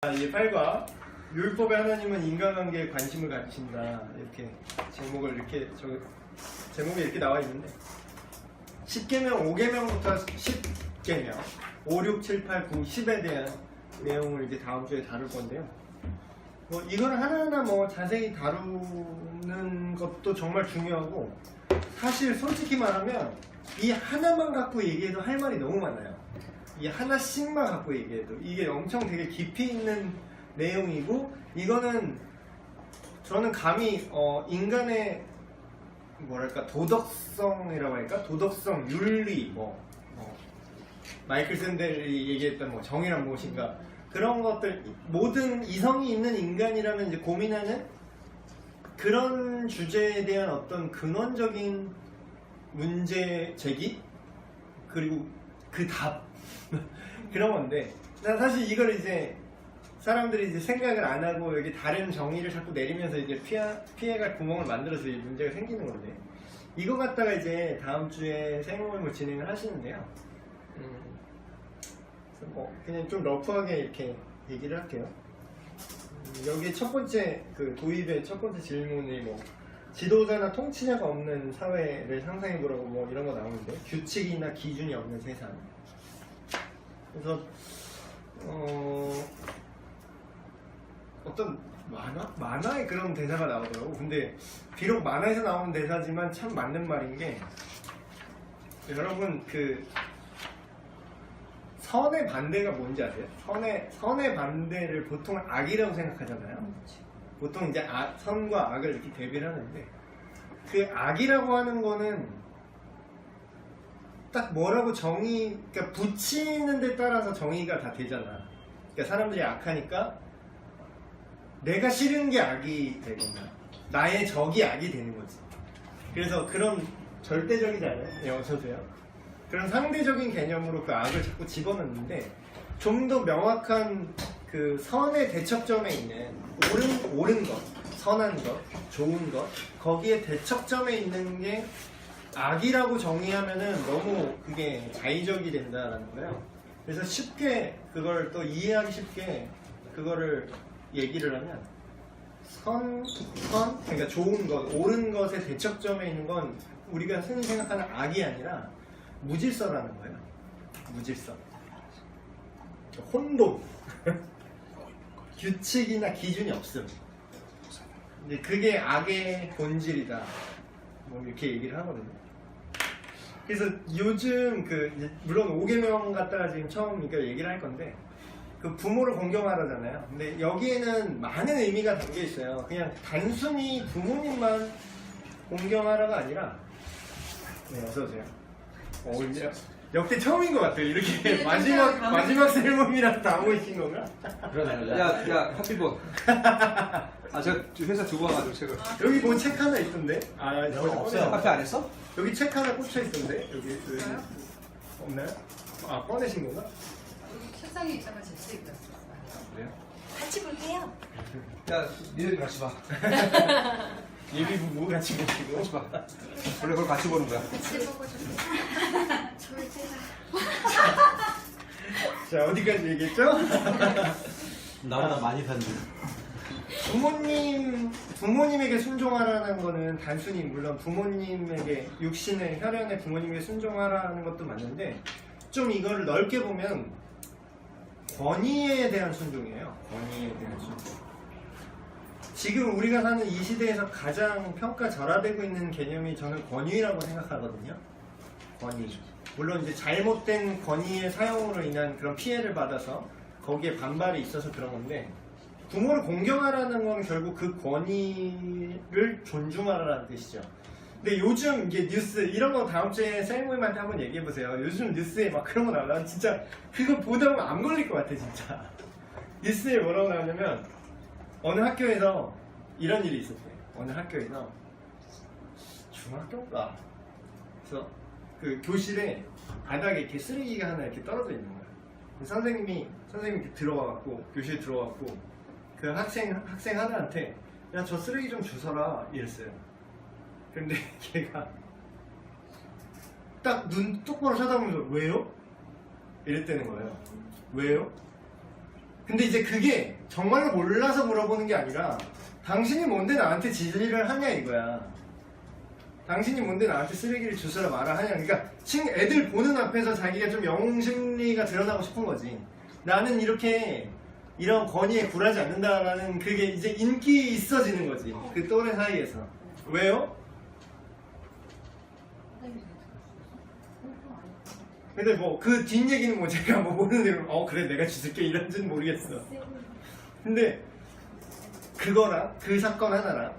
이 8과 율법의 하나님은 인간관계에 관심을 가지신다, 이렇게 제목이 이렇게 나와 있는데, 10계명, 5계명부터 10계명, 5, 6, 7, 8, 9, 10에 대한 내용을 이제 다음 주에 다룰 건데요. 이걸 하나하나 자세히 다루는 것도 정말 중요하고, 사실 솔직히 말하면 이 하나만 갖고 얘기해도 할 말이 너무 많아요. 이 하나씩만 갖고 얘기해도 이게 엄청 되게 깊이 있는 내용이고, 이거는 저는 감히 인간의 도덕성이라고 할까? 도덕성, 윤리, 마이클 샌델이 얘기했던 정의란 무엇인가, 그런 것들, 모든 이성이 있는 인간이라면 이제 고민하는 그런 주제에 대한 어떤 근원적인 문제 제기, 그리고 그 답, 그런 건데, 사실 이걸 이제 사람들이 이제 생각을 안 하고 여기 다른 정의를 자꾸 내리면서 이제 피해갈 구멍을 만들어서 이 문제가 생기는 건데, 이거 갖다가 이제 다음 주에 생모임을 진행을 하시는데요. 그래서 그냥 좀 러프하게 이렇게 얘기를 할게요. 여기 첫 번째 도입의 첫 번째 질문이 지도자나 통치자가 없는 사회를 상상해보라고 이런 거 나오는데, 규칙이나 기준이 없는 세상. 그래서 어떤 만화에 그런 대사가 나오더라고. 근데 비록 만화에서 나오는 대사지만 참 맞는 말인 게, 여러분 선의 반대가 뭔지 아세요? 선의 반대를 보통 악이라고 생각하잖아요. 보통 이제 선과 악을 이렇게 대비를 하는데, 그 악이라고 하는 거는 딱 뭐라고 그러니까 붙이는 데 따라서 정의가 다 되잖아. 그러니까 사람들이 악하니까 내가 싫은 게 악이 되거나 나의 적이 악이 되는 거지. 그래서 그런 절대적이지 않아요? 네, 어서오세요. 그런 상대적인 개념으로 그 악을 자꾸 집어넣는데, 좀 더 명확한 그 선의 대척점에 있는 옳은 것, 선한 것, 좋은 것, 거기에 대척점에 있는 게 악이라고 정의하면은 너무 그게 자의적이 된다라는 거예요. 그래서 쉽게 그걸 또 이해하기 쉽게 그거를 얘기를 하면, 그러니까 좋은 것, 옳은 것의 대척점에 있는 건 우리가 흔히 생각하는 악이 아니라 무질서라는 거예요. 무질서, 혼돈, 규칙이나 기준이 없음. 이제 그게 악의 본질이다, 이렇게 얘기를 하거든요. 그래서 요즘 물론 5계명 갖다가 지금 처음 얘기를 할 건데, 부모를 공경하라잖아요. 근데 여기에는 많은 의미가 담겨 있어요. 그냥 단순히 부모님만 공경하라가 아니라, 네, 어서오세요. 역대 처음인 것 같아요. 이렇게 마지막 셀모임이라서 다 모이신 건가? 야, 하필본. 제가 회사 두고 와가지고 책을. 여기 책 하나 있던데? 없어요. 앞에 안 했어? 여기 책 하나 꽂혀 있던데? 여기 없나요? 꺼내신 건가? 여기 책상에 있다가 제 책이 있었어요. 그래요? 같이 볼게요. 야, 니들이 같이 봐. 예비 부부 같이 보시고. 같이 봐. 원래 그걸 같이 보는 거야. 같이 보고 좀. 절제가. 자, 어디까지 얘기했죠? 나보다 많이 샀네. 부모님에게 순종하라는 거는 단순히, 물론 부모님에게, 육신의 혈연의 부모님에게 순종하라는 것도 맞는데, 좀 이거를 넓게 보면 권위에 대한 순종이에요. 권위에 대한 순종. 지금 우리가 사는 이 시대에서 가장 평가절하되고 있는 개념이 저는 권위라고 생각하거든요. 권위. 물론 이제 잘못된 권위의 사용으로 인한 그런 피해를 받아서 거기에 반발이 있어서 그런 건데, 부모를 공경하라는 건 결국 그 권위를 존중하라는 뜻이죠. 근데 요즘 이게 뉴스, 이런 거 다음 주에 셀모임한테 한번 얘기해보세요. 요즘 뉴스에 그런 거 나오면 진짜 그거 보다 보면 안 걸릴 것 같아, 진짜. 뉴스에 뭐라고 나오냐면, 어느 학교에서 이런 일이 있었대요. 어느 학교에서 중학교인가? 그래서 그 교실에 바닥에 이렇게 쓰레기가 하나 이렇게 떨어져 있는 거예요. 선생님이 이렇게 들어와갖고, 교실에 들어와갖고, 그 학생 하나한테, 야, 저 쓰레기 좀 주워라, 이랬어요. 근데 걔가 딱 눈 똑바로 쳐다보면서, 왜요? 이랬다는 거예요. 왜요? 근데 이제 그게 정말로 몰라서 물어보는 게 아니라 당신이 뭔데 나한테 지지를 하냐 이거야. 당신이 뭔데 나한테 쓰레기를 주스라 말아 하냐. 그러니까 애들 보는 앞에서 자기가 좀 영웅심리가 드러나고 싶은 거지. 나는 이렇게 이런 권위에 굴하지 않는다라는 그게 이제 인기 있어지는 거지. 그 또래 사이에서. 왜요? 근데 뭐 그 뒷얘기는 뭐 제가 뭐 모르는 그래 내가 주술게 이런지는 모르겠어. 근데 그거랑 그 사건 하나랑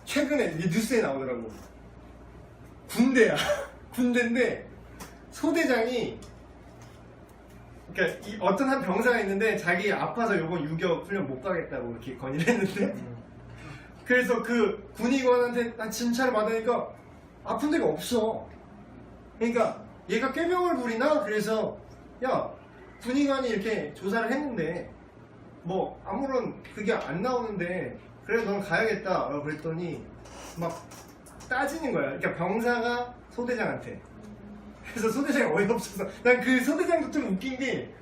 최근에 뉴스에 나오더라고. 군대야. 군대인데 소대장이 그러니까 어떤 한 병사가 있는데 자기 아파서 요번 유격 훈련 못 가겠다고 이렇게 건의를 했는데 그래서 그 군의관한테 난 진찰을 받으니까 아픈 데가 없어. 그러니까 얘가 꾀병을 부리나? 그래서 야 군의관이 이렇게 조사를 했는데 뭐 아무런 그게 안 나오는데 그래 넌 가야겠다 그랬더니 막 따지는 거야. 그러니까 병사가 소대장한테. 그래서 소대장이 어이없어서 난 그 소대장도 좀 웃긴 게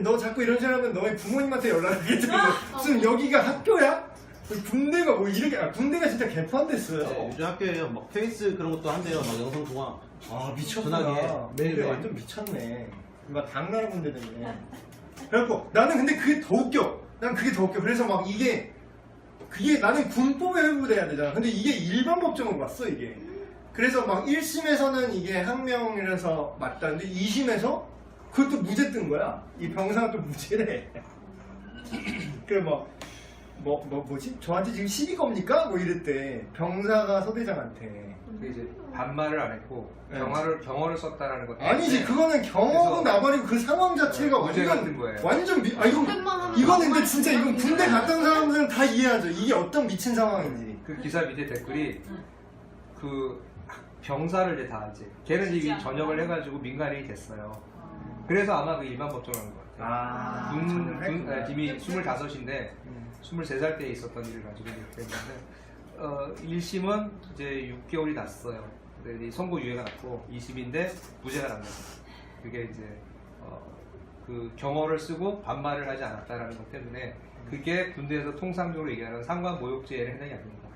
너 자꾸 이런 식으로 하면 너의 부모님한테 연락하겠잖아. 무슨 여기가 학교야? 군대가 뭐 이렇게 군대가 진짜 개판됐어요. 네, 요즘 학교에 막 페이스 그런 것도 한대요. 막 영상 통화. 아 미쳤구나. 전화기에 매일 근데 완전 미쳤네. 막 당나라 군대 됐네. 그래갖고 나는 근데 그게 더 웃겨. 난 그게 더 웃겨. 그래서 막 그게 나는 군법에 회부돼야 되잖아. 근데 이게 일반 법정으로 왔어 이게. 그래서 막 1심에서는 이게 항명이라서 맞다는데 2심에서 그것도 무죄 뜬 거야. 이 병사가 또 무죄래. 그래 뭐지? 저한테 지금 시비 겁니까? 뭐 이랬대. 병사가 소대장한테. 그 이제 반말을 안 했고 네. 경어를 썼다라는 것. 아니지 그거는 경험은 나발이고 그 상황 자체가 무죄 같은 거예요. 완전 이거는 근데 진짜 이건 군대 갔다 온 사람들은 다 이해하죠. 이게 어떤 미친 상황인지. 그 기사 밑에 댓글이 그 병사를 이제 다 이제 걔는 이제 전역을 해가지고 민간인이 됐어요. 그래서 아마 그 일반 법정한 것 같아요. 이미 25인데 23살 때 있었던 일을 가지고 이렇게 했는데 1심은 이제 6개월이 났어요. 근데 이 선고 유예가 났고 2심인데 무죄가 난 거죠. 그게 이제 그 경어를 쓰고 반말을 하지 않았다라는 것 때문에 그게 군대에서 통상적으로 얘기하는 상관 모욕죄에는 해당이 안 됩니다.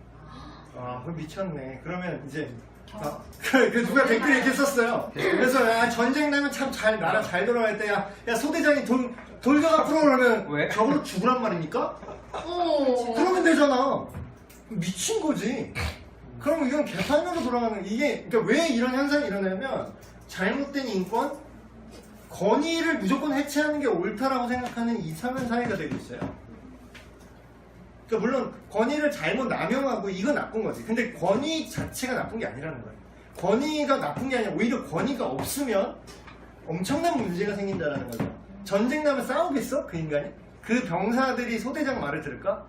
아, 그럼 미쳤네. 그러면 이제 그 누가 댓글에 이렇게 썼어요. 그래서 야, 전쟁 나면 참 나라 잘 돌아갈 때 야 소대장이 돌격 앞으로 그러면 왜? 저걸로 죽으란 말입니까? 그러면 되잖아. 미친 거지. 그럼 이건 개판으로 돌아가는 이게 그러니까 왜 이런 현상이 일어나면 잘못된 인권 권위를 무조건 해체하는 게 옳다라고 생각하는 이상한 사회가 되고 있어요. 그러니까 물론 권위를 잘못 남용하고 이건 나쁜 거지. 근데 권위 자체가 나쁜 게 아니라는 거예요. 권위가 나쁜 게 아니라 오히려 권위가 없으면 엄청난 문제가 생긴다는 거죠. 전쟁 나면 싸우겠어? 그 인간이? 그 병사들이 소대장 말을 들을까?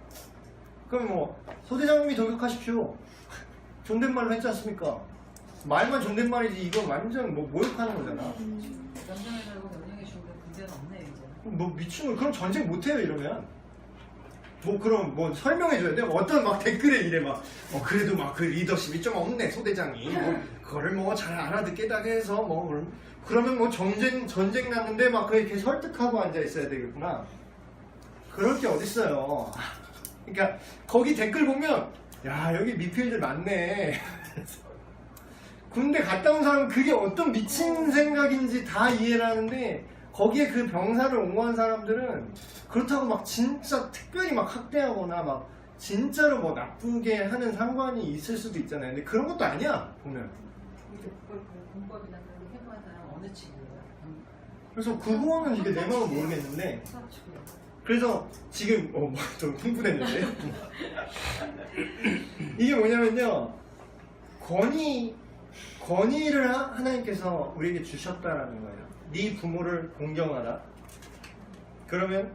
그럼 뭐 소대장님이 돌격하십시오. 존댓말로 했지 않습니까? 말만 존댓말이지 이거 완전 뭐 모욕하는 거잖아. 연장에 살고 연령에 죽으면 문제는 없네 이제. 뭐 미친 거 그럼 전쟁 못해요 이러면. 뭐 그럼 뭐 설명해줘야 돼? 어떤 막 댓글에 이래 막 그래도 막 그 리더십이 좀 없네 소대장이 뭐 그거를 뭐 잘 알아듣게다 해서 뭐 그러면 뭐 전쟁 났는데 막 그렇게 설득하고 앉아 있어야 되겠구나. 그럴 게 어딨어요. 그러니까 거기 댓글 보면 야 여기 미필들 많네. 군대 갔다 온 사람은 그게 어떤 미친 생각인지 다 이해를 하는데 거기에 그 병사를 옹호한 사람들은 그렇다고 막 진짜 특별히 막 학대하거나 막 진짜로 뭐 나쁘게 하는 상관이 있을 수도 있잖아요. 근데 그런 것도 아니야 보면. 이게 공법이나 그런 거 해봐야 사람 어느 측이에요? 그래서 그거는 이게 내 마음은 모르겠는데. 수학 측이에요. 그래서 지금 좀 흥분했는데 이게 뭐냐면요 권위를 하나님께서 우리에게 주셨다라는 거예요. 네 부모를 공경하라. 그러면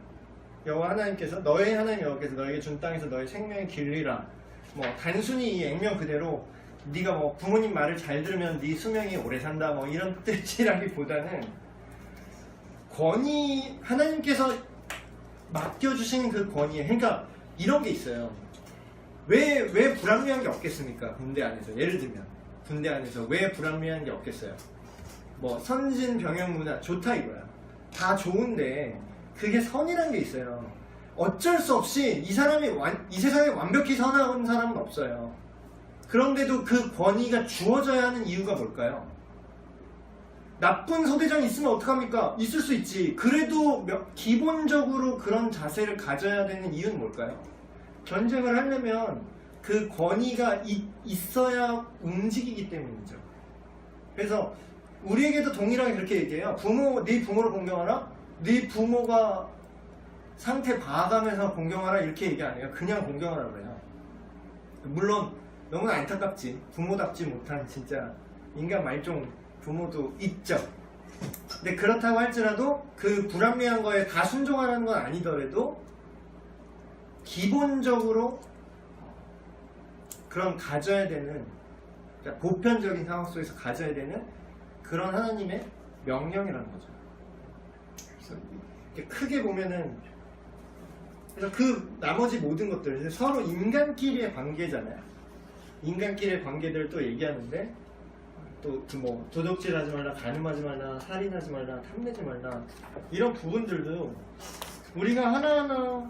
여호와 하나님께서 너의 하나님 여호와께서 너에게 준 땅에서 너의 생명의 길리라. 뭐 단순히 이 액면 그대로 네가 뭐 부모님 말을 잘 들으면 네 수명이 오래 산다 뭐 이런 뜻이라기보다는 권위 하나님께서 맡겨주신 그 권위에 그러니까 이런 게 있어요. 왜 불합리한 게 없겠습니까? 군대 안에서 예를 들면 군대 안에서 왜 불합리한 게 없겠어요? 뭐 선진 병영 문화 좋다 이거야. 다 좋은데 그게 선이라는 게 있어요. 어쩔 수 없이 이 사람이 이 세상에 완벽히 선한 사람은 없어요. 그런데도 그 권위가 주어져야 하는 이유가 뭘까요? 나쁜 소대장이 있으면 어떡합니까? 있을 수 있지. 그래도 기본적으로 그런 자세를 가져야 되는 이유는 뭘까요? 전쟁을 하려면 그 권위가 있어야 움직이기 때문이죠. 그래서 우리에게도 동일하게 그렇게 얘기해요. 네 부모를 공경하라? 네 부모가 상태 봐가면서 공경하라 이렇게 얘기 안 해요. 그냥 공경하라 그래요. 물론 너무나 안타깝지. 부모답지 못한 진짜 인간 말종 부모도 있죠. 근데 그렇다고 할지라도 그 불합리한 거에 다 순종하라는 건 아니더라도 기본적으로 그런 가져야 되는, 그러니까 보편적인 상황 속에서 가져야 되는 그런 하나님의 명령이라는 거죠. 그래서 이렇게 크게 보면은, 그래서 그 나머지 모든 것들 서로 인간끼리의 관계잖아요. 인간끼리의 관계들을 또 얘기하는데, 또 뭐 도둑질하지 말라, 간음하지 말라, 살인하지 말라, 탐내지 말라, 이런 부분들도 우리가 하나하나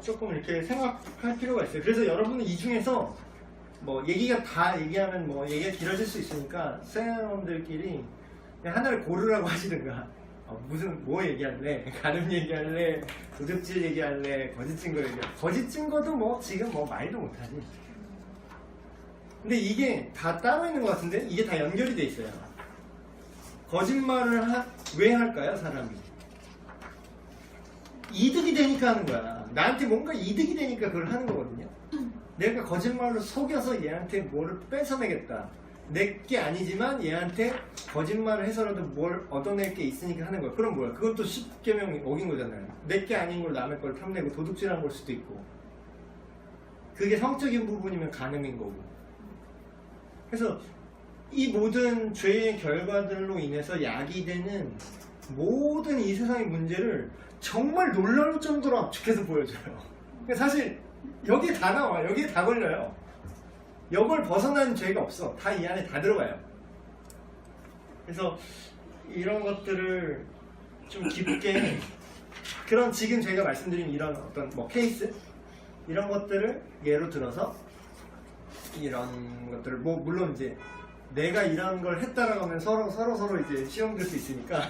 조금 이렇게 생각할 필요가 있어요. 그래서 여러분은 이 중에서 뭐 얘기가 다 얘기하면 뭐 얘기가 길어질 수 있으니까 쌤들끼리 그냥 하나를 고르라고 하시든가, 무슨 뭐 얘기할래? 간음 얘기할래? 도둑질 얘기할래? 거짓 증거 얘기할래? 거짓 증거도 뭐 지금 뭐 말도 못하지. 근데 이게 다 따로 있는 것 같은데 이게 다 연결이 돼 있어요. 거짓말을 왜 할까요, 사람이? 이득이 되니까 하는 거야. 나한테 뭔가 이득이 되니까 그걸 하는 거거든요. 내가 거짓말로 속여서 얘한테 뭐를 뺏어내겠다. 내게 아니지만 얘한테 거짓말을 해서라도 뭘 얻어낼 게 있으니까 하는 거야. 그럼 뭐야? 그건 또 10계명 어긴 거잖아요. 내게 아닌 걸 남의 걸 탐내고 도둑질한 걸 수도 있고. 그게 성적인 부분이면 간음인 거고. 그래서 이 모든 죄의 결과들로 인해서 야기되는 모든 이 세상의 문제를 정말 놀라울 정도로 압축해서 보여줘요. 그러니까 사실 여기에 다 나와. 여기에 다 걸려요. 이걸 벗어난 죄가 없어. 다 이 안에 다 들어가요. 그래서 이런 것들을 좀 깊게, 그런 지금 제가 말씀드린 이런 어떤 뭐 케이스, 이런 것들을 예로 들어서 이런 것들을 뭐 물론 이제 내가 이런 걸 했다라고 하면 서로 이제 시험 들 수 있으니까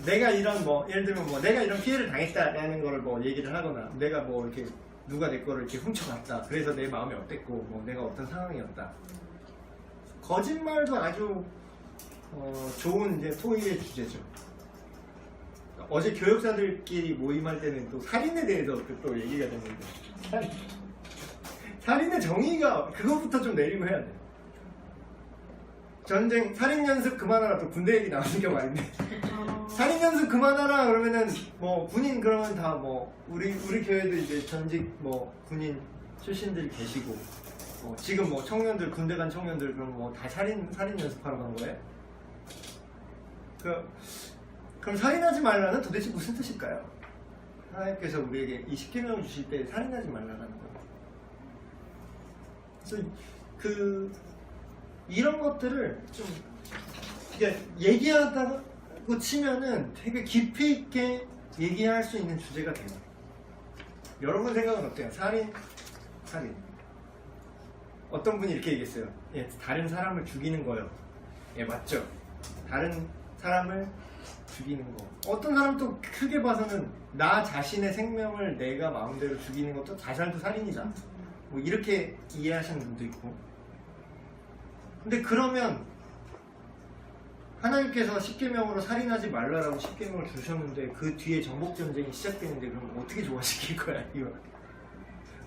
내가 이런 뭐 예를 들면 뭐 내가 이런 피해를 당했다라는 거를 뭐 얘기를 하거나, 내가 뭐 이렇게 누가 내 거를 이렇게 훔쳐갔다, 그래서 내 마음이 어땠고 뭐 내가 어떤 상황이었다. 거짓말도 아주 좋은 이제 토의의 주제죠. 어제 교역자들끼리 모임할 때는 또 살인에 대해서 또 얘기가 됐는데, 살인의 정의가 그거부터 좀 내리고 해야 돼. 전쟁 살인 연습 그만하라, 또 군대 얘기 나오는 경우 아닌데 살인 연습 그만하라 그러면은 뭐 군인 그러면 다 뭐 우리 교회도 이제 전직 뭐 군인 출신들이 계시고 지금 뭐 청년들, 군대 간 청년들 그럼 뭐 다 살인 연습하러 간 거예요? 그럼 살인하지 말라는 도대체 무슨 뜻일까요? 하나님께서 우리에게 이 10계명을 주실 때 살인하지 말라는 거예요. 그래서 이런 것들을 좀 얘기하다고 치면은 되게 깊이 있게 얘기할 수 있는 주제가 돼요. 여러분 생각은 어때요? 살인. 어떤 분이 이렇게 얘기했어요. 예, 다른 사람을 죽이는 거요. 예, 맞죠? 다른 사람을 죽이는 거. 어떤 사람도 크게 봐서는 나 자신의 생명을 내가 마음대로 죽이는 것도 자살도 살인이다. 뭐 이렇게 이해하시는 분도 있고. 근데 그러면 하나님께서 10계명으로 살인하지 말라라고 10계명을 주셨는데 그 뒤에 정복전쟁이 시작되는데 그럼 어떻게 좋아시킬 거야 이거?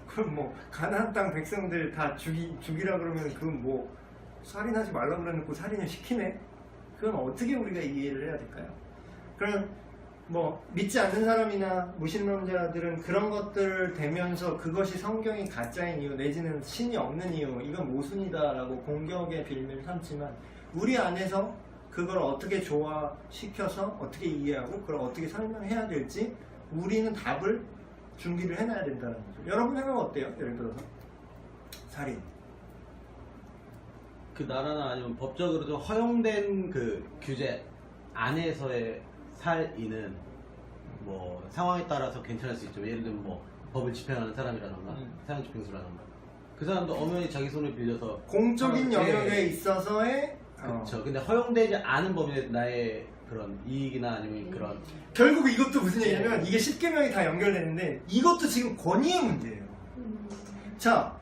그럼 뭐 가나안 땅 백성들 다 죽이라 그러면 그건 뭐 살인하지 말라 그래놓고 살인을 시키네? 그건 어떻게 우리가 이해를 해야 될까요? 그럼 뭐 믿지 않는 사람이나 무신론자들은 그런 것들을 대면서 그것이 성경이 가짜인 이유 내지는 신이 없는 이유, 이건 모순이다라고 공격의 빌미를 삼지만 우리 안에서 그걸 어떻게 조화시켜서 어떻게 이해하고 그걸 어떻게 설명해야 될지 우리는 답을 준비를 해놔야 된다는 거죠. 여러분 생각은 어때요? 예를 들어서 살인, 그 나라나 아니면 법적으로 좀 허용된 그 규제 안에서의 살인은 뭐 상황에 따라서 괜찮을 수 있죠. 예를 들면 뭐 법을 집행하는 사람이라던가 사형 집행수라던가 그 사람도 엄연히 자기 손을 빌려서 공적인 예. 영역에 있어서의 그렇죠. 근데 허용되지 않은 범위에 나의 그런 이익이나 아니면 그런 결국 이것도 무슨 얘기냐면 이게 10개명이 다 연결되는데 이것도 지금 권위의 문제예요. 자,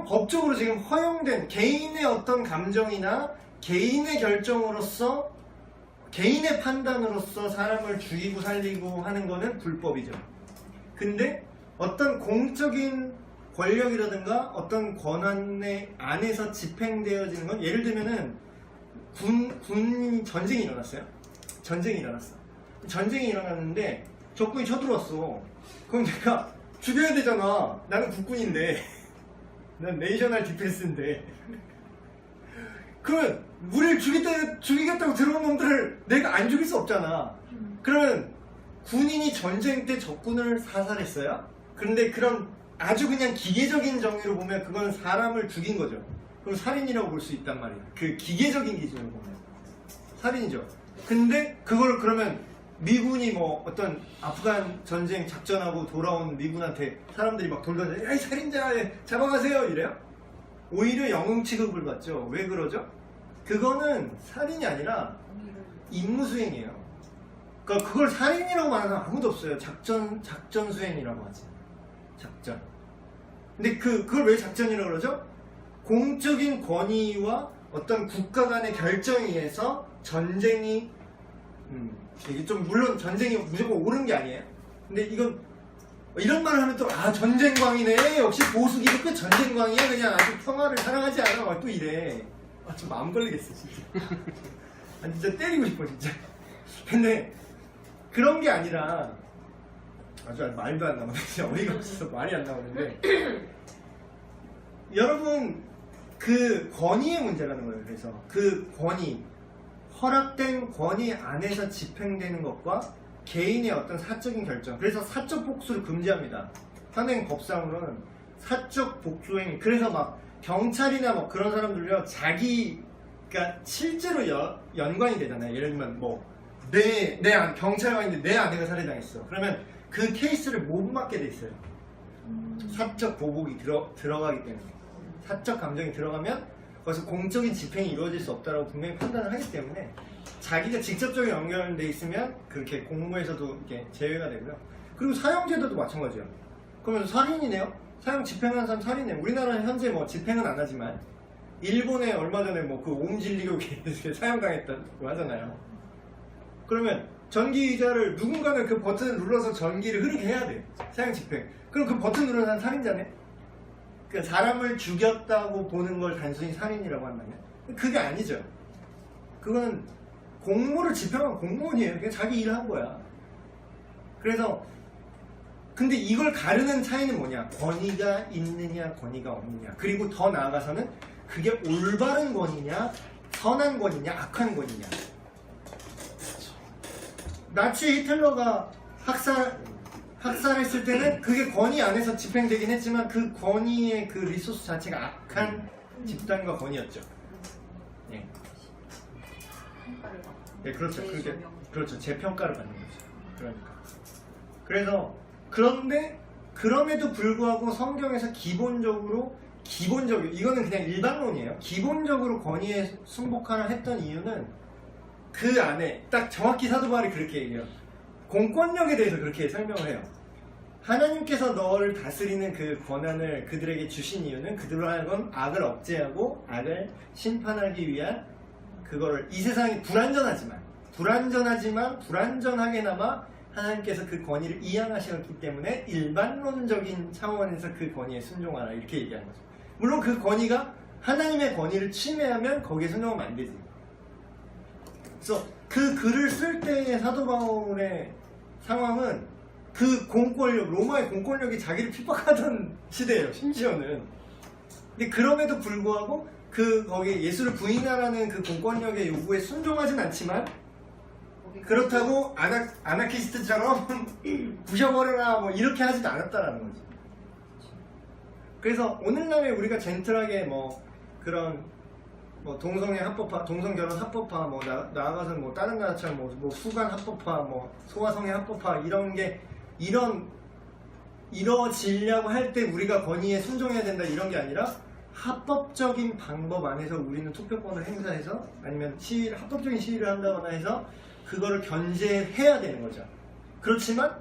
법적으로 지금 허용된 개인의 어떤 감정이나 개인의 결정으로서 개인의 판단으로서 사람을 죽이고 살리고 하는 거는 불법이죠. 근데 어떤 공적인 권력이라든가 어떤 권한의 안에서 집행되어지는 건 예를 들면은 군 전쟁이 일어났어요. 전쟁이 일어났어. 전쟁이 일어났는데 적군이 쳐들어왔어. 그럼 내가 죽여야 되잖아. 나는 국군인데. 난 네이셔널 디펜스인데. 그러면 우리를 죽이겠다고 들어온 놈들을 내가 안 죽일 수 없잖아. 그러면 군인이 전쟁 때 적군을 사살했어요? 그런데 그런 아주 그냥 기계적인 정의로 보면 그건 사람을 죽인 거죠. 그럼 살인이라고 볼 수 있단 말이야. 그 기계적인 기준으로 보면 살인이죠. 근데 그걸 그러면 미군이 뭐 어떤 아프간 전쟁 작전하고 돌아온 미군한테 사람들이 막 돌던져 야이 살인자 잡아가세요 이래요? 오히려 영웅 취급을 받죠. 왜 그러죠? 그거는 살인이 아니라 임무수행이에요. 그러니까 그걸 살인이라고 말하는 사람 아무도 없어요. 작전 수행이라고 하지. 작전. 근데 그걸 왜 작전이라고 그러죠? 공적인 권위와 어떤 국가 간의 결정에 의해서 전쟁이 이게 좀 물론 전쟁이 무조건 옳은 게 아니에요. 근데 이건 이런 말을 하면 또 전쟁광이네 역시 보수 기독교 전쟁광이야 그냥 아주 평화를 사랑하지 않아 또 이래. 좀 마음 걸리겠어 진짜. 진짜 때리고 싶어 진짜. 근데 그런 게 아니라 아주 말도 안 나오네. 진짜 어이가 없어서 말이 안 나오는데 여러분 그 권위의 문제라는 거예요. 그래서 그 권위 허락된 권위 안에서 집행되는 것과 개인의 어떤 사적인 결정. 그래서 사적 복수를 금지합니다. 현행 법상으로는 사적 복수행위. 그래서 막 경찰이나 뭐 그런 사람들요 자기가 실제로 연관이 되잖아요. 예를 들면 뭐 내 경찰관인데 내 아내가 살해당했어. 그러면 그 케이스를 못 맡게 돼 있어요. 사적 보복이 들어가기 때문에 사적 감정이 들어가면 거기서 공적인 집행이 이루어질 수 없다고 분명히 판단을 하기 때문에 자기가 직접적으로 연결돼 있으면 그렇게 공무에서도 이렇게 제외가 되고요. 그리고 사형제도도 마찬가지예요. 그러면 살인이네요? 사형 집행하는 사람 살인이네요. 우리나라는 현재 뭐 집행은 안 하지만 일본에 얼마 전에 뭐 그 옴질리교 사형당했다고 하잖아요. 그러면 전기 의자를 누군가는 그 버튼을 눌러서 전기를 흐르게 해야 돼. 사형 집행. 그럼 그 버튼 누르는 사람 살인자네? 그러니까 사람을 죽였다고 보는 걸 단순히 살인이라고 한다면? 그게 아니죠. 그건 공무를 집행한 공무원이에요. 그냥 자기 일을 한 거야. 그래서 근데 이걸 가르는 차이는 뭐냐? 권위가 있느냐, 권위가 없느냐. 그리고 더 나아가서는 그게 올바른 권위냐, 선한 권위냐, 악한 권위냐. 나치 히틀러가 학살했을 때는 그게 권위 안에서 집행되긴 했지만 그 권위의 그 리소스 자체가 악한 집단과 권위였죠. 예. 예, 그렇죠. 그게 그렇죠. 재평가를 받는 거죠. 그러니까. 그래서 그런데 그럼에도 불구하고 성경에서 기본적으로 이거는 그냥 일반론이에요. 기본적으로 권위에 순복하라 했던 이유는 그 안에 딱 정확히 사도 바울이 그렇게 얘기해요. 공권력에 대해서 그렇게 설명을 해요. 하나님께서 너를 다스리는 그 권한을 그들에게 주신 이유는 그들로 하여금 악을 억제하고 악을 심판하기 위한 그거를 이 세상이 불완전하게나마 하나님께서 그 권위를 이양하셨기 때문에 일반론적인 차원에서 그 권위에 순종하라 이렇게 얘기하는 거죠. 물론 그 권위가 하나님의 권위를 침해하면 거기에 순종하면 안 되지. 그래서 그 글을 쓸 때의 사도 바울의 상황은 그 공권력, 로마의 공권력이 자기를 핍박하던 시대예요. 심지어는. 근데 그럼에도 불구하고 거기에 예수를 부인하라는 그 공권력의 요구에 순종하진 않지만 그렇다고 아나키스트처럼 부셔버려라 뭐 이렇게 하지도 않았다라는 거지. 그래서 오늘날에 우리가 젠틀하게 뭐 그런 뭐 동성애 합법화, 동성 결혼 합법화, 뭐 나아가서 뭐 다른 나라처럼 뭐 수간 합법화, 뭐 소아성애 합법화 이런 게 이뤄지려고 할 때 우리가 권위에 순종해야 된다 이런 게 아니라 합법적인 방법 안에서 우리는 투표권을 행사해서 아니면 합법적인 시위를 한다거나 해서 그거를 견제해야 되는 거죠. 그렇지만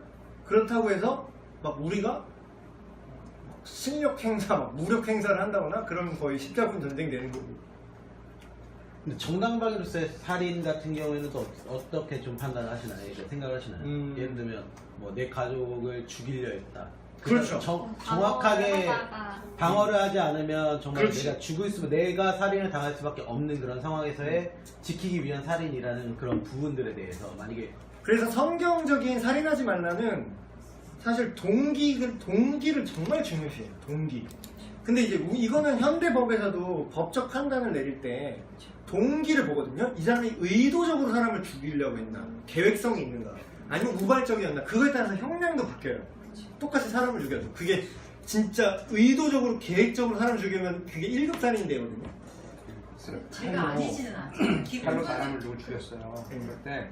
그렇다고 해서 막 우리가 막 실력 행사, 막 무력 행사를 한다거나 그러면 거의 십자군 전쟁 되는 거고. 근데 정당방위로서의 살인 같은 경우에는 또 어떻게 좀 판단을 하시나요? 그러니까 생각을 하시나요? 예를 들면 뭐 내 가족을 죽이려 했다. 그렇죠. 정확하게 방어를 하지 않으면 정말 그렇지. 내가 죽을 내가 살인을 당할 수밖에 없는 그런 상황에서의 지키기 위한 살인이라는 그런 부분들에 대해서 만약에 그래서 성경적인 살인하지 말라는 사실 동기를 정말 중요시해요. 동기. 근데 이제 이거는 현대법에서도 법적 판단을 내릴 때 동기를 보거든요. 이 사람이 의도적으로 사람을 죽이려고 했나, 계획성이 있는가, 아니면 우발적이었나, 그거에 따라서 형량도 바뀌어요. 똑같이 사람을 죽여도. 그게 진짜 의도적으로 계획적으로 사람을 죽이면 그게 1급 살인이 되거든요. 제가 아니지는 않죠. 칼로 사람을 누구 죽였어요. 그럴 때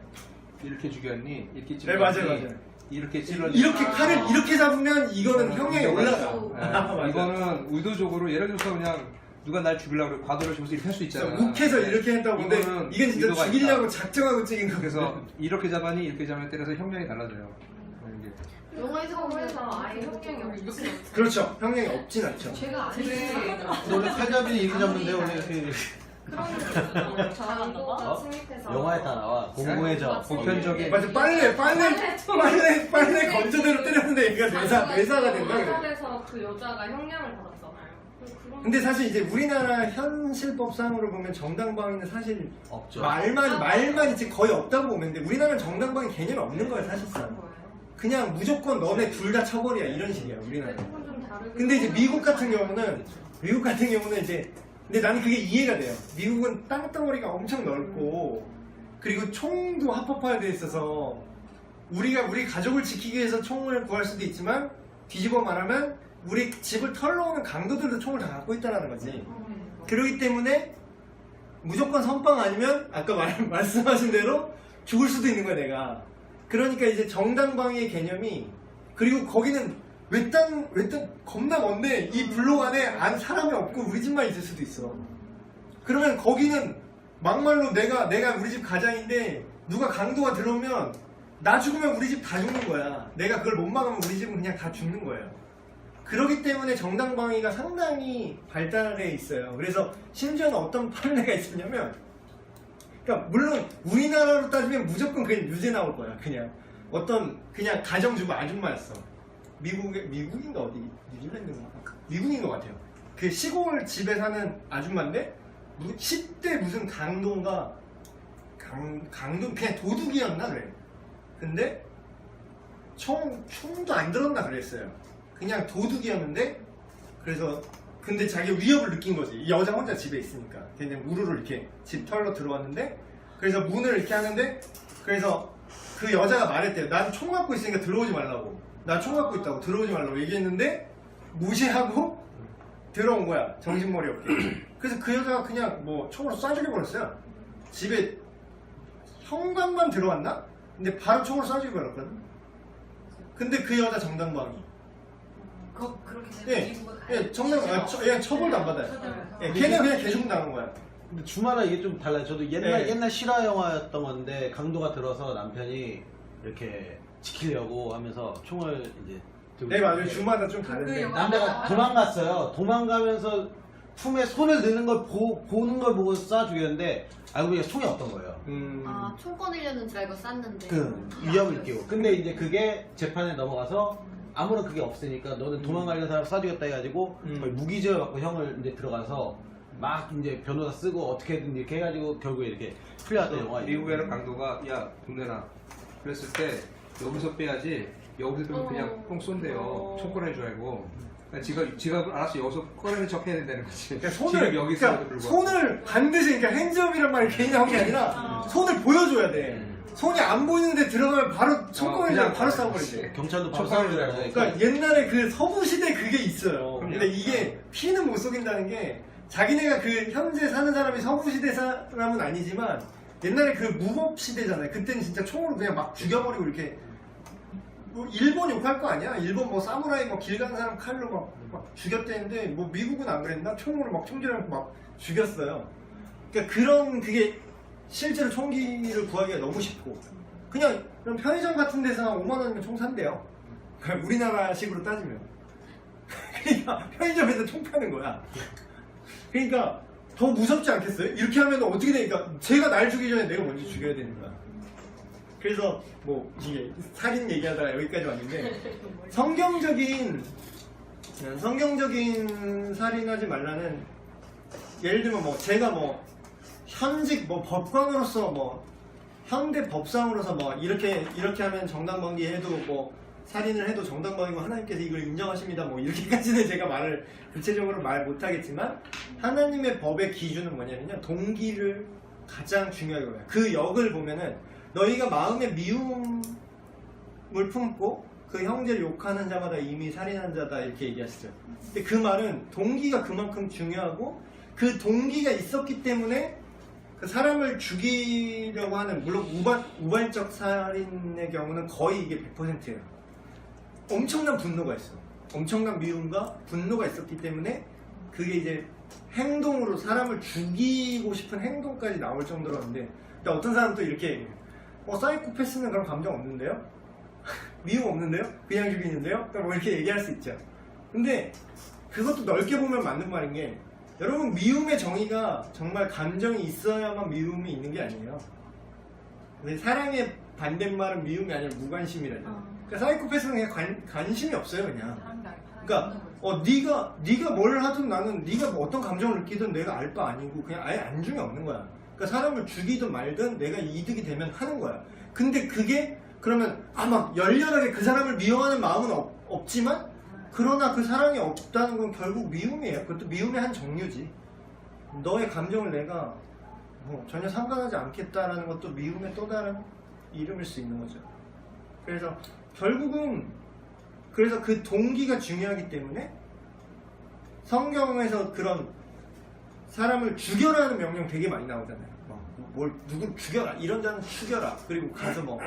이렇게 죽였니? 이렇게 네, 찔렀니? 맞아요. 이렇게 찔렀니? 이렇게 칼을 이렇게 잡으면 이거는 형량이 올라가. 네, 이거는 의도적으로 예를 들어서 그냥 누가 날 죽이려고 그래, 과도를 주면서 이렇게 할 수 있잖아. 욱해서 네. 이렇게 했다고. 근데 이거는 이게 진짜 의도가 죽이려고 있다. 작정하고 찍은 거거든요. 그래서 이렇게 잡았니? 이렇게 잡았니? 때려서 형량이 달라져요. 이게. 영화에서 아예 형량이 없지. 그렇죠. 형량이 없진 않죠. 제가 아니지. 원래 칼잡이는 이렇게 잡는데 원래 그런 장도가 침입해서 영화에 다 나와 공공의적 보편적인 맞아, 빨래 건조대로 때렸는데 얘가 뇌사가 된다 그래. 사살에서 그 여자가 형량을 받았잖아요. 그런 근데 사실 이제 우리나라 현실법상으로 보면 정당방위는 사실 없죠. 말만 이제 거의 없다고 보면 돼. 우리나라는 정당방위 개념이 없는 거야 사실상. 거예요. 그냥 무조건 너네 둘 다 처벌이야 이런 식이야 우리나라. 조금 좀 다르게. 근데 이제 미국 같은 경우는 이제 근데 나는 그게 이해가 돼요. 미국은 땅덩어리가 엄청 넓고 그리고 총도 합법화되어 있어서 우리 가족을 지키기 위해서 총을 구할 수도 있지만 뒤집어 말하면 우리 집을 털러 오는 강도들도 총을 다 갖고 있다는 거지. 그렇기 때문에 무조건 선빵 아니면 아까 말씀하신 대로 죽을 수도 있는 거야 내가. 그러니까 이제 정당방위의 개념이 그리고 거기는 외딴 겁나 먼데 이 블록 안에 안 사람이 없고 우리 집만 있을 수도 있어. 그러면 거기는 막말로 내가 우리 집 가장인데 누가 강도가 들어오면 나 죽으면 우리 집 다 죽는 거야. 내가 그걸 못 막으면 우리 집은 그냥 다 죽는 거예요. 그렇기 때문에 정당방위가 상당히 발달해 있어요. 그래서 심지어는 어떤 판례가 있었냐면 그러니까 물론 우리나라로 따지면 무조건 그냥 유죄 나올 거야. 그냥 가정주부 아줌마였어. 미국인가 어디 뉴질랜드인가 미국인 것 같아요. 그 시골 집에 사는 아줌마인데 10대 무슨 강도 그냥 도둑이었나 그래. 근데 총도 안 들었나 그랬어요. 그냥 도둑이었는데 그래서 근데 자기가 위협을 느낀 거지. 이 여자 혼자 집에 있으니까 그냥 우르르 이렇게 집 털러 들어왔는데 그래서 문을 이렇게 하는데 그래서 그 여자가 말했대요. 난 총 갖고 있으니까 들어오지 말라고. 나 총 갖고 있다고 들어오지 말라고 얘기했는데 무시하고 들어온 거야. 정신머리 없게. 그래서 그 여자가 그냥 뭐 총으로 쏴 죽여버렸어요. 집에 현관만 들어왔나? 근데 바로 총으로 쏴 죽여버렸거든. 근데 그 여자 정당방위. 그렇게 예, 되면 그냥 처벌도 안 받아요. 예, 걔는 그냥 개죽음 당한 거야. 근데 주말은 이게 좀 달라요. 저도 옛날 실화 영화였던 건데 강도가 들어서 남편이 이렇게 지키려고 하면서 총을 이제 들고 네, 맞아요. 있는데 주마다 좀 다른데. 남자가 도망갔어요. 도망가면서 품에 손을 넣는 걸 보는 걸 보고 쏴 죽였는데 알고 보니까 총이 없던 거예요. 아, 총 꺼내려는 줄 알고 쐈는데. 그 위협을 느끼고. 근데 이제 그게 재판에 넘어가서 아무런 그게 없으니까 너는 도망가려는 사람 쏴 죽였다 해가지고 거의 무기징역 받고 형을 이제 들어가서 막 이제 변호사 쓰고 어떻게든 이렇게 해가지고 결국에 이렇게 풀려왔던 영화예요. 미국에는 강도가 야 돈 내놔 그랬을 때 여기서 빼야지 여기서 빼면 그냥 똥 쏜대요. 총 꺼낼 줄 알고. 그러니까 지가 알아서 여기서 꺼내는 척 해야 된다는 거지. 그러니까 지금 여기 있어도 불구하고. 손을 반드시 그러니까 핸즈업이란 말이 괜히 나온 게 아니라 손을 보여줘야 돼. 손이 안 보이는데 들어가면 바로 총권을 그냥 바로 쏴버리지. 경찰도 바로 촉감을 쏴버리잖아요. 그러니까 옛날에 그 서부 시대 그게 있어요. 그럼요. 근데 이게 피는 못 속인다는 게 자기네가 그 현재 사는 사람이 서부시대 사람은 아니지만 옛날에 그 무법시대잖아요. 그때는 진짜 총으로 그냥 막 죽여버리고 이렇게 뭐 일본 욕할 거 아니야? 일본 뭐 사무라이 뭐 길 가는 사람 칼로 막 죽였대는데 뭐 미국은 안 그랬나? 총으로 막 총질하고 막 죽였어요. 그러니까 그게 실제로 총기를 구하기가 너무 쉽고 그냥 편의점 같은 데서 5만 원이면 총 산대요. 우리나라식으로 따지면. 그러니까 편의점에서 총 파는 거야. 그러니까 더 무섭지 않겠어요? 이렇게 하면 어떻게 되니까 제가 날 죽이기 전에 내가 먼저 죽여야 되는 거야. 그래서 뭐 이게 살인 얘기하다가 여기까지 왔는데 성경적인 살인하지 말라는 예를 들면 뭐 제가 뭐 현직 뭐 법관으로서 뭐 현대 법상으로서 뭐 이렇게 하면 정당방위해도 뭐 살인을 해도 정당방위고 하나님께서 이걸 인정하십니다 뭐 이렇게까지는 제가 말을 구체적으로 말 못하겠지만 하나님의 법의 기준은 뭐냐면요 동기를 가장 중요하게 봐요. 그 역을 보면은 너희가 마음에 미움을 품고 그 형제를 욕하는 자마다 이미 살인한 자다 이렇게 얘기하시죠. 근데 그 말은 동기가 그만큼 중요하고 그 동기가 있었기 때문에 그 사람을 죽이려고 하는 물론 우발적 살인의 경우는 거의 이게 100%예요. 엄청난 분노가 있어. 엄청난 미움과 분노가 있었기 때문에 그게 이제 행동으로 사람을 죽이고 싶은 행동까지 나올 정도라는데 근데 어떤 사람은 또 이렇게 얘기해요. 사이코패스는 그런 감정 없는데요? 미움 없는데요? 그냥 죽이는데요? 뭐 이렇게 얘기할 수 있죠. 근데 그것도 넓게 보면 맞는 말인 게 여러분 미움의 정의가 정말 감정이 있어야만 미움이 있는 게 아니에요. 근데 사랑의 반대말은 미움이 아니라 무관심이라죠. 그러니까 사이코패스는 그냥 관심이 없어요 그냥. 그러니까 네가 뭘 하든 나는 네가 뭐 어떤 감정을 느끼든 내가 알 바 아니고 그냥 아예 안중이 없는 거야. 그러니까 사람을 죽이든 말든 내가 이득이 되면 하는 거야. 근데 그게 그러면 막 열렬하게 그 사람을 미워하는 마음은 없지만 그러나 그 사랑이 없다는 건 결국 미움이에요. 그것도 미움의 한 종류지. 너의 감정을 내가 뭐 전혀 상관하지 않겠다라는 것도 미움의 또 다른 이름일 수 있는 거죠. 그래서 결국은 그래서 그 동기가 중요하기 때문에 성경에서 그런 사람을 죽여라는 명령 되게 많이 나오잖아요. 누구 죽여라 이런 자는 죽여라 그리고 가서 뭐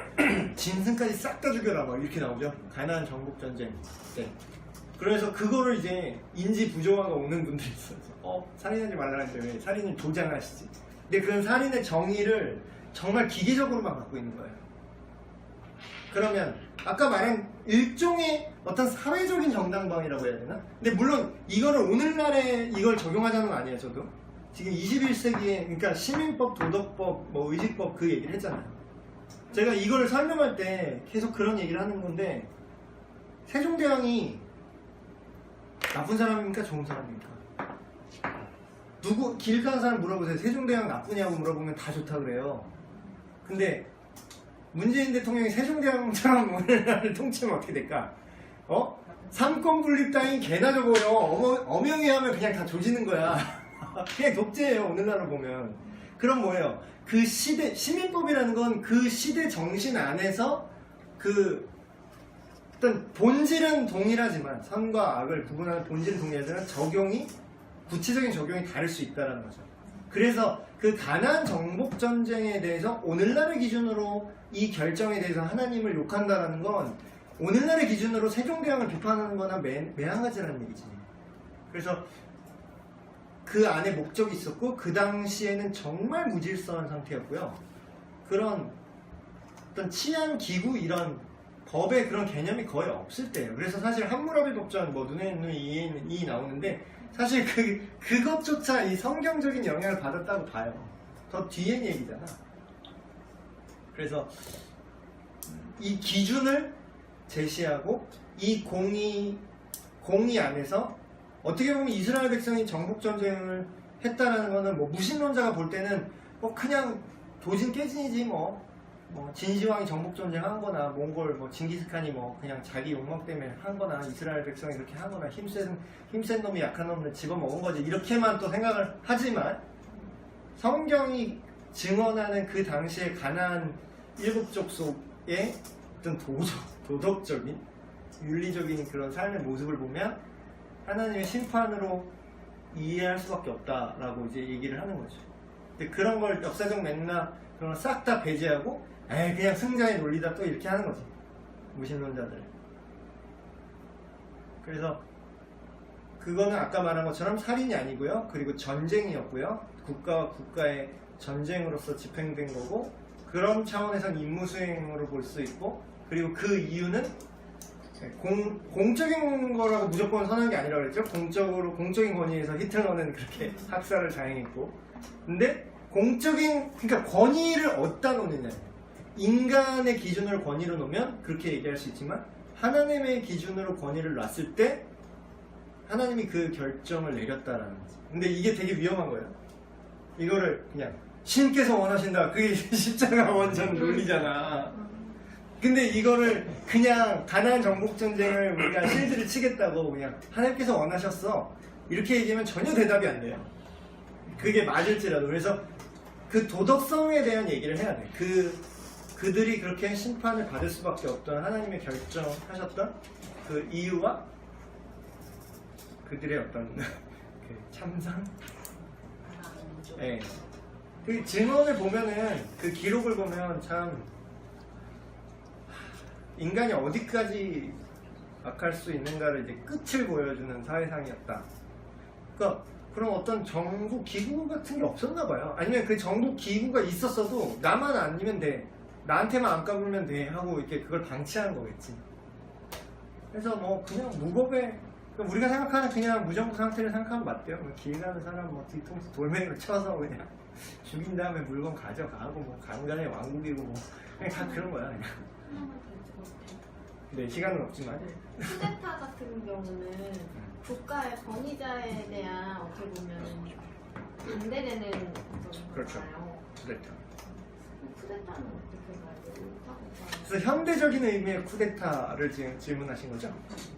짐승까지 싹 다 죽여라 막 이렇게 나오죠. 가나안 정복 전쟁 때. 그래서 그거를 이제 인지 부조화가 오는 분들이 있어서 살인하지 말라는데 왜 살인을 조장하시지? 근데 그런 살인의 정의를 정말 기계적으로만 갖고 있는 거예요. 그러면 아까 말한 일종의 어떤 사회적인 정당방위라고 해야 되나? 근데 물론 이거를 오늘날에 이걸 적용하자는 건 아니에요. 저도 지금 21세기에 그러니까 시민법, 도덕법, 뭐 의식법 그 얘기를 했잖아요. 제가 이거를 설명할 때 계속 그런 얘기를 하는 건데 세종대왕이 나쁜 사람입니까? 좋은 사람입니까? 누구 길 가는 사람 물어보세요. 세종대왕 나쁘냐고 물어보면 다 좋다 그래요. 근데 문재인 대통령이 세종대왕처럼 오늘날을 통치하면 어떻게 될까? 삼권 분립 따윈 개나 줘버려. 엄영이 하면 그냥 다 조지는 거야. 그냥 독재예요. 오늘날을 보면. 그럼 뭐예요? 그 시대 시민법이라는 건 그 시대 정신 안에서 그 어떤 본질은 동일하지만 선과 악을 구분하는 본질은 동일하지만 적용이 구체적인 적용이 다를 수 있다는 거죠. 그래서 그 가나안 정복 전쟁에 대해서 오늘날의 기준으로 이 결정에 대해서 하나님을 욕한다라는 건 오늘날의 기준으로 세종대왕을 비판하는 거나 매한가지라는 얘기지. 그래서 그 안에 목적이 있었고 그 당시에는 정말 무질서한 상태였고요. 그런 어떤 치안 기구 이런 법의 그런 개념이 거의 없을 때예요. 그래서 사실 함무라비 법전 뭐 눈에 눈이 이에 나오는데 사실 그것조차 이 성경적인 영향을 받았다고 봐요. 더 뒤엔 얘기잖아. 그래서 이 기준을 제시하고 이 공의 안에서 어떻게 보면 이스라엘 백성이 정복 전쟁을 했다라는 거는 뭐 무신론자가 볼 때는 뭐 그냥 도진 깨진이지 뭐 진시황이 정복 전쟁 한 거나 몽골 뭐 징기스칸이 뭐 그냥 자기 욕망 때문에 한 거나 이스라엘 백성이 그렇게 한 거나 힘센 놈이 약한 놈을 집어먹은 거지 이렇게만 또 생각을 하지만 성경이 증언하는 그 당시에 가나안 일곱 족속의 어떤 도덕적인 윤리적인 그런 삶의 모습을 보면 하나님의 심판으로 이해할 수밖에 없다라고 이제 얘기를 하는 거죠. 근데 그런 걸 역사적 맥락 그런 걸 싹 다 배제하고 에이 그냥 승자의 논리다 또 이렇게 하는 거지. 무신론자들. 그래서 그거는 아까 말한 것처럼 살인이 아니고요. 그리고 전쟁이었고요. 국가와 국가의 전쟁으로서 집행된 거고 그런 차원에선 임무수행으로 볼 수 있고 그리고 그 이유는 공적인 거라고 무조건 선한 게 아니라 그랬죠. 공적인 권위에서 히틀러는 그렇게 학살을 자행했고 근데 그러니까 권위를 어디다 놓느냐 인간의 기준으로 권위를 놓으면 그렇게 얘기할 수 있지만 하나님의 기준으로 권위를 놨을 때 하나님이 그 결정을 내렸다라는 거지. 근데 이게 되게 위험한 거예요. 이거를 그냥 신께서 원하신다. 그게 십자가 원전 논리잖아. 근데 이거를 그냥 가나안 정복 전쟁을 우리가 실드를 치겠다고 그냥 하나님께서 원하셨어. 이렇게 얘기하면 전혀 대답이 안 돼요. 그게 맞을지라도. 그래서 그 도덕성에 대한 얘기를 해야 돼. 그들이 그렇게 심판을 받을 수밖에 없던 하나님의 결정하셨던 그 이유와 그들의 어떤 그 참상? 네. 그 증언을 보면은 그 기록을 보면 참 인간이 어디까지 악할 수 있는가를 이제 끝을 보여주는 사회상이었다. 그러니까 그런 어떤 정부 기구 같은 게 없었나 봐요. 아니면 그 정부 기구가 있었어도 나만 아니면 돼. 나한테만 안 까불면 돼 하고 이렇게 그걸 방치하는 거겠지. 그래서 뭐 그냥 무법에 그러니까 우리가 생각하는 그냥 무정부 상태를 생각하면 맞대요. 길 가는 사람 뭐 뒤통수 돌멩이로 쳐서 그냥 죽인 다음에 물건 가져가고 뭐 강간의 왕국이고 뭐 그냥 다 그런 거야 그냥. 네 시간은 없지만 쿠데타 같은 경우는 국가의 권위자에 대한 어떻게 보면 반대되는 그렇죠. 거잖아요. 쿠데타. 쿠데타는 어떻게 봐야 돼요? 그래서 현대적인 의미의 쿠데타를 지금 질문하신 거죠?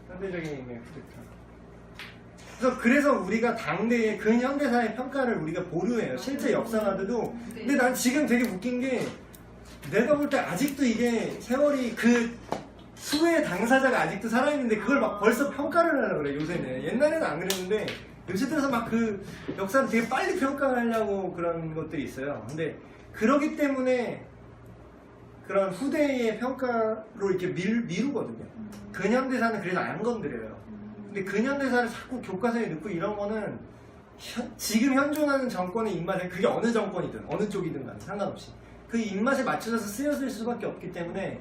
현대적인 의미의 쿠데타. 그래서 우리가 당대의 근현대사의 평가를 우리가 보류해요. 실제 역사가들도. 근데 난 지금 되게 웃긴 게 내가 볼 때 아직도 이게 세월이 그 수혜의 당사자가 아직도 살아있는데 그걸 막 벌써 평가를 하려고 그래 요새는. 옛날에는 안 그랬는데 요새 들어서 막 그 역사를 되게 빨리 평가하려고 그런 것들이 있어요. 근데 그러기 때문에 그런 후대의 평가로 이렇게 미루거든요. 근현대사는 그래서 안 건드려요. 근데 근현대사를 자꾸 교과서에 넣고 이런 거는 지금 현존하는 정권의 입맛에 그게 어느 정권이든 어느 쪽이든 간에 상관없이 그 입맛에 맞춰져서 쓰여질 수밖에 없기 때문에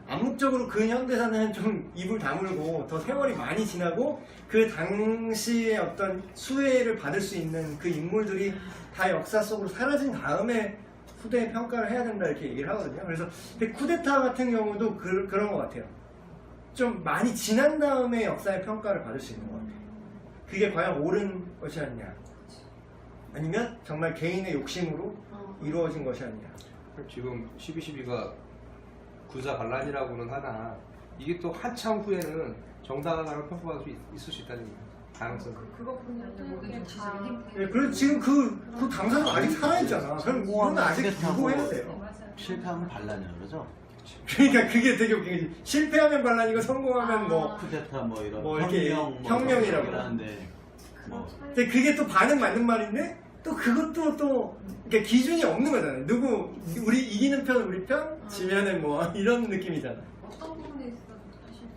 암묵적으로 근현대사는 좀 입을 다물고 더 세월이 많이 지나고 그 당시의 어떤 수혜를 받을 수 있는 그 인물들이 다 역사 속으로 사라진 다음에 후대의 평가를 해야 된다 이렇게 얘기를 하거든요. 그래서 근데 쿠데타 같은 경우도 그런 것 같아요. 좀 많이 지난 다음에 역사의 평가를 받을 수 있는 것 같아요. 그게 과연 옳은 것이었냐 아니면 정말 개인의 욕심으로 이루어진 것이었냐. 지금 12.12가 군사반란이라고는 하나 이게 또 한참 후에는 정당하다는 평가가 있을 수 있다는 가능성이. 그것뿐만이 모든 정치적인 행태. 네, 그래서 지금 그 당사자가 아직 살아있잖아. 그럼 이거는 아직 유보해야 돼요. 맞아요. 실패하면 반란이야 그러죠? 그러니까 그게 되게 웃긴 거지. 실패하면 반란이고 성공하면 뭐 쿠데타 뭐 이런 뭐 이렇게 혁명이라고 하는데 뭐 근데 그게 또 반응 맞는 말인데 또 그것도 또 그러니까 기준이 없는 거잖아요. 누구 우리 이기는 편 우리 편 지면은 뭐 이런 느낌이잖아. 어떤 부분에 있어서 사실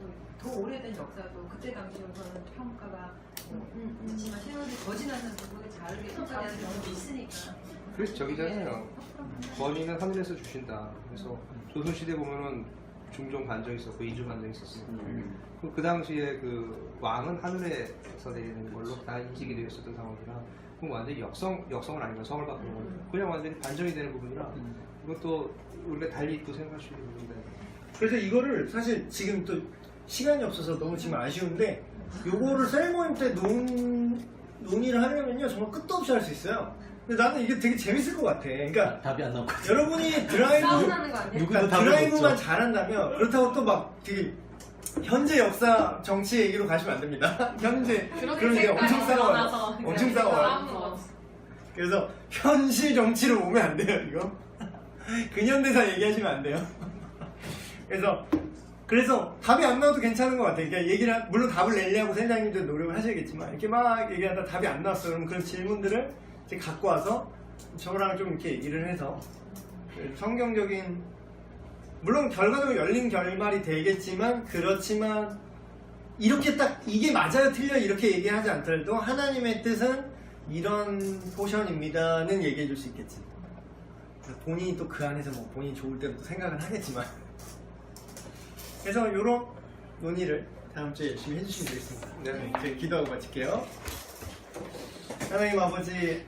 더 오래된 역사도 그때 당시로서는 평가가 그렇지만 세월이 더 지나서 그게 다르게 평가되는 경우도 있으니까. 그래서 저기잖아요. 권위는 하늘에서 주신다. 그래서 조선시대 보면은 중종 반정이 있었고 이주 반정이 있었어요. 그 당시에 그 왕은 하늘에서 내리는 걸로 다 인식이 되어 있었던 상황이라 그럼 완전히 역성은 아니고 성을 바꾸는 거예요. 그냥 완전히 반정이 되는 부분이라 이것도 원래 달리 또 생각할 수 있는 부분인데. 그래서 이거를 사실 지금 또 시간이 없어서 너무 지금 아쉬운데 요거를 셀모임 때 논의를 하려면요 정말 끝도 없이 할 수 있어요. 근데 나는 이게 되게 재밌을 것 같아. 그러니까 답이 안 나올 것 같아. 여러분이 드라이브 싸움하는 거 아니야? 누구도 답을 못 드라이브만 줘. 잘한다면 그렇다고 또 막 되게 현재 역사 정치 얘기로 가시면 안 됩니다. 현재 그런 게 엄청 싸워요. 엄청 싸워요. 그래서 현실 정치로 오면 안 돼요 이거. 근현대사 얘기하시면 안 돼요. 그래서 그래서 답이 안 나와도 괜찮은 것 같아요. 그러니까 물론 답을 내려고 선생님도 노력을 하셔야겠지만 이렇게 막 얘기하다 답이 안 나왔어. 그럼 그런 질문들을 이제 갖고 와서 저랑 좀 이렇게 얘기를 해서 성경적인 물론 결과적으로 열린 결말이 되겠지만 그렇지만 이렇게 딱 이게 맞아요 틀려 이렇게 얘기하지 않더라도 하나님의 뜻은 이런 포션입니다는 얘기해 줄 수 있겠지. 본인이 또 그 안에서 뭐 본인이 좋을 때로 또 생각을 하겠지만 그래서 이런 논의를 다음 주에 열심히 해주시면 되겠습니다. 네, 저희 기도하고 마칠게요. 하나님 아버지,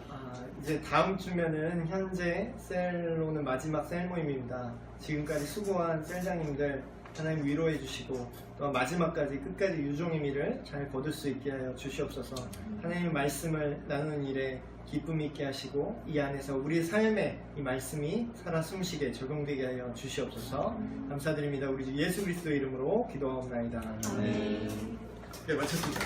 이제 다음 주면은 현재 셀로는 마지막 셀 모임입니다. 지금까지 수고한 셀장님들 하나님 위로해 주시고 또 마지막까지 끝까지 유종의 미를 잘 거둘 수 있게 하여 주시옵소서. 하나님의 말씀을 나누는 일에 기쁨 있게 하시고 이 안에서 우리 삶에 이 말씀이 살아 숨쉬게 적용되게 하여 주시옵소서. 감사드립니다. 우리 주 예수 그리스도의 이름으로 기도하옵나이다. 네, 마쳤습니다.